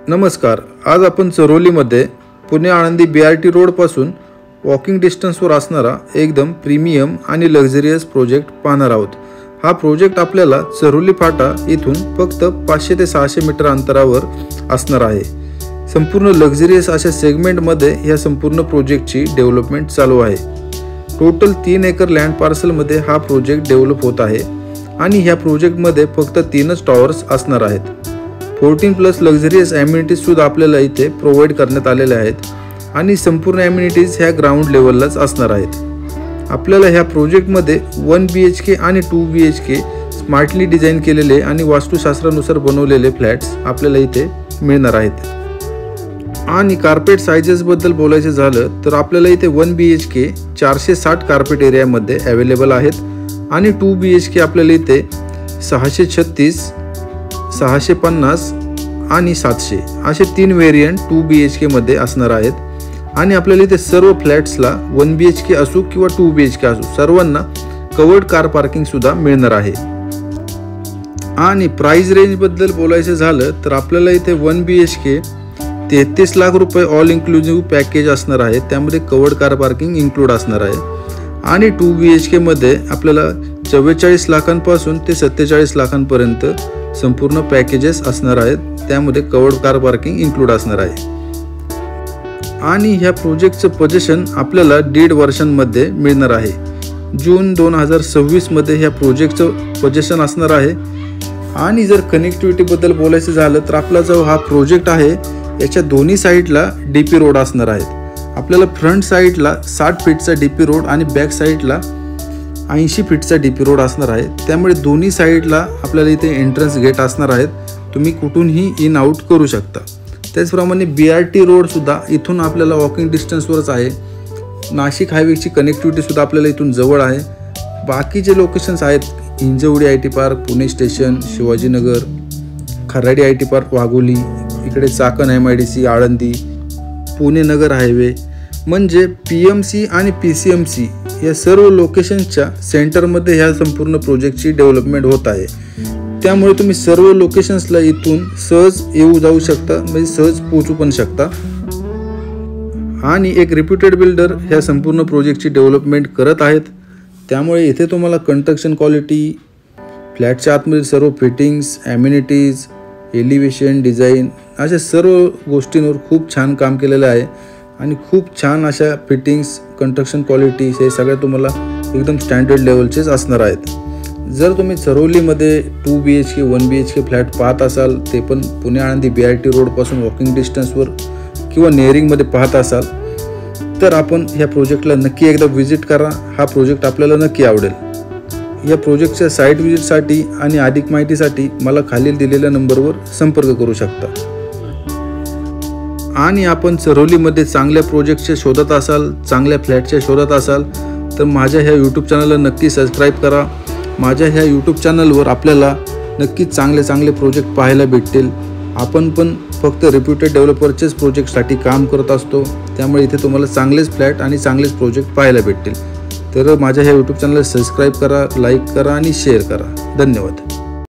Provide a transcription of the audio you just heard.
नमस्कार। आज आपण चरोलीमध्ये पुणे आळंदी BRT रोड पासून वॉकिंग डिस्टन्सवर असणारा एकदम प्रीमियम आणि लक्झरियस प्रोजेक्ट पाहणार आहोत। हा प्रोजेक्ट आपल्याला चरोली फाटा इथून फक्त 500 ते 600 मीटर अंतरावर असणार आहे। संपूर्ण लक्झरियस अशा सेगमेंटमध्ये या संपूर्ण प्रोजेक्टची डेव्हलपमेंट चालू आहे। टोटल 3 एकर लँड पार्सलमध्ये हा प्रोजेक्ट डेव्हलप होत आहे आणि ह्या प्रोजेक्टमध्ये फक्त 3च टॉवर्स असणार आहेत। 14+ लक्झरियस ॲम्युनिटीज सुद्धा आपल्याला इथे प्रोव्हाइड करण्यात आलेल्या आहेत आणि संपूर्ण ॲम्युनिटीज ह्या ग्राउंड लेवललाच असणार आहेत। आपल्याला ह्या प्रोजेक्टमध्ये 1 BHK आणि 2 BHK स्मार्टली डिझाइन केलेले आणि वास्तुशास्त्रानुसार बनवलेले फ्लॅट्स आपल्याला इथे मिळणार आहेत। आणि कार्पेट साइजेस बद्दल बोलायचं झालं तर आपल्याला इथे 1 BHK 460 कार्पेट एरियामध्ये अवेलेबल आहेत आणि 2 BHK आपल्याला इथे 636, 650 आणि 700 असे 3 व्हेरियंट 2 BHK मध्ये असणार आहेत। आणि आपल्याला इथे सर्व फ्लॅट्सला 1 BHK असो किंवा 2 BHK असो सर्वांना कवर्ड कार पार्किंग सुद्धा मिळणार आहे। आणि प्राइस रेंज बद्दल बोलायचं झालं तर आपल्याला इथे 1 BHK 33 लाख रुपये ऑल इन्क्लुझिव्ह पॅकेज असणार आहे, त्यामध्ये कवर्ड कार पार्किंग इन्क्लूड असणार आहे। आणि 2 BHK मध्ये आपल्याला 44 लाखांपासून ते 47 लाखांपर्यंत संपूर्ण पॅकेजेस असणार आहेत, त्यामध्ये कवर्ड कार पार्किंग इन्क्लूड असणार आहे। आणि ह्या प्रोजेक्टचं पोझिशन आपल्याला 1.5 वर्षांमध्ये मिळणार आहे। जून 2026 मध्ये ह्या प्रोजेक्टचं पोझिशन असणार आहे। आणि जर कनेक्टिव्हिटी बद्दल बोलायचं झालं तर आपला जो हा प्रोजेक्ट आहे याच्या दोन्ही साईडला DP रोड असणार आहेत। आपल्याला फ्रंट साईडला 60 फीटचा DP रोड आणि बॅक साईडला 80 फीटचा DP रोड असणार आहे, त्यामुळे दोन्ही साईडला आपल्याला इथे एंट्रन्स गेट असणार आहेत, तुम्ही कुठूनही इन आउट करू शकता। त्याचप्रमाणे BRT रोड सुद्धा इथून आपल्याला वॉकिंग डिस्टन्सवरच आहे। नाशिक हायवेची कनेक्टिव्हिटी सुद्धा आपल्याला इथून जवळ आहे। बाकीचे लोकेशन्स आहेत Hinjewadi IT park, Pune station, Shivajinagar, Kharadi IT park, Wagholi, इकडे चाकण MIDC, आळंदी, पुणे नगर हायवे, म्हणजे PMC आणि PCMC या सर्व लोकेशन्सच्या सेंटरमध्ये ह्या संपूर्ण प्रोजेक्टची डेव्हलपमेंट होत आहे। त्यामुळे तुम्ही सर्व लोकेशन्सला इथून सहज येऊ जाऊ शकता, म्हणजे सहज पोहोचू पण शकता। आणि एक रिप्युटेड बिल्डर ह्या संपूर्ण प्रोजेक्टची डेव्हलपमेंट करत आहेत, त्यामुळे इथे तुम्हाला कन्स्ट्रक्शन क्वालिटी, फ्लॅटच्या आतमध्ये सर्व फिटिंग्स, ॲम्युनिटीज, एलिव्हेशन, डिझाईन अशा सर्व गोष्टींवर खूप छान काम केलेलं आहे आणि खूप छान अशा फिटिंग्स, कन्स्ट्रक्शन क्वालिटी हे सगळ्या तुम्हाला एकदम स्टँडर्ड लेवलचेच असणार आहेत। जर तुम्ही चरोलीमध्ये 2 BHK 1 BHK फ्लॅट पाहत असाल, ते पण पुणे आळंदी BRT रोडपासून वॉकिंग डिस्टन्सवर किंवा निअरिंगमध्ये पाहत असाल तर आपण ह्या प्रोजेक्टला नक्की एकदा व्हिजिट करा। हा प्रोजेक्ट आपल्याला नक्की आवडेल। या प्रोजेक्टच्या साईट व्हिजिटसाठी आणि अधिक माहितीसाठी मला खालील दिलेल्या नंबरवर संपर्क करू शकता। आणि आपण चरोलीमध्ये चांगल्या प्रोजेक्टच्या शोधात असाल, चांगल्या फ्लॅटच्या शोधात असाल तर माझ्या ह्या यूट्यूब चॅनलला नक्की सबस्क्राईब करा। माझ्या ह्या यूट्यूब चॅनलवर आपल्याला नक्कीच चांगले प्रोजेक्ट पाहायला भेटतील। आपण पण फक्त रिप्युटेड डेव्हलपरचेच प्रोजेक्टसाठी काम करत असतो, त्यामुळे इथे तुम्हाला चांगलेच फ्लॅट आणि चांगलेच प्रोजेक्ट पाहायला भेटतील। तर माझ्या ह्या यूट्यूब चॅनलला सबस्क्राईब करा, लाईक करा आणि शेअर करा। धन्यवाद।